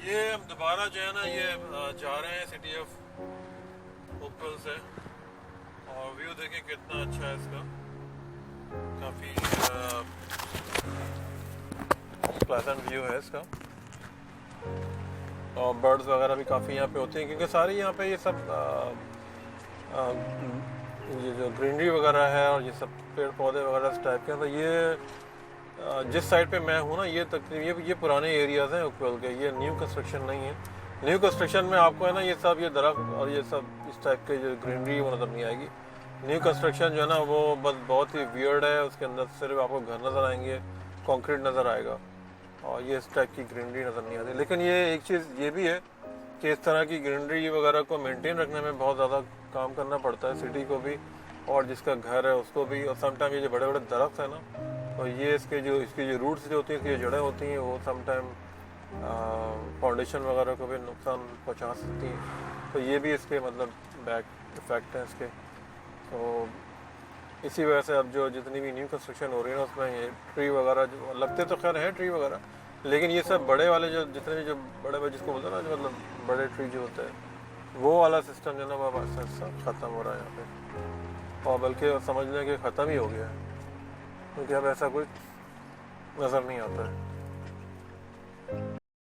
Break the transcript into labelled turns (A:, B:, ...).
A: ये हम दोबारा जो है ना ये जा रहे हैं सिटी ऑफ ओपल से, और व्यू देखें कितना अच्छा है इसका, काफ़ी प्लेजेंट व्यू है इसका। और बर्ड्स वगैरह भी काफ़ी यहाँ पे होती हैं, क्योंकि सारी यहाँ पे ये सब ये जो ग्रीनरी वगैरह है और ये सब पेड़ पौधे वगैरह इस टाइप के हैं। तो ये जिस साइड पे मैं हूँ ना, ये तकरीबन ये पुराने एरियाज़ हैं ओकवल के, ये न्यू कंस्ट्रक्शन नहीं है। न्यू कंस्ट्रक्शन में आपको है ना ये सब ये दरख्त और ये सब इस टाइप के जो ग्रीनरी वो नज़र नहीं आएगी। न्यू कंस्ट्रक्शन जो है ना वो बस बहुत ही वियर्ड है, उसके अंदर सिर्फ आपको घर नज़र आएंगे, कंक्रीट नज़र आएगा, और ये इस टाइप की ग्रीनरी नज़र नहीं आती। लेकिन ये एक चीज़ ये भी है कि इस तरह की ग्रीनरी वगैरह को मेंटेन रखने में बहुत ज़्यादा काम करना पड़ता है सिटी को भी, और जिसका घर है उसको भी। और समटाइम ये जो बड़े बड़े दरख्त है ना, तो ये इसकी जो रूट्स जो होती हैं, इसकी जो जड़ें होती हैं, वो समटाइम फाउंडेशन वगैरह को भी नुकसान पहुंचा सकती हैं। तो ये भी इसके मतलब बैक इफ़ेक्ट हैं इसके। तो इसी वजह से अब जो जितनी भी न्यू कंस्ट्रक्शन हो रही है ना, उसमें ये ट्री वगैरह जो लगते तो खैर हैं ट्री वगैरह, लेकिन ये सब बड़े वाले जो जितने भी जो बड़े बड़े जिसको बोलते हैं ना, जो मतलब बड़े ट्री जो होते हैं, वो वाला सिस्टम जो है ना वो अब ख़त्म हो रहा है यहाँ पे, और बल्कि समझ लें कि ख़त्म ही हो गया है, क्योंकि अब ऐसा कुछ नज़र नहीं आता है।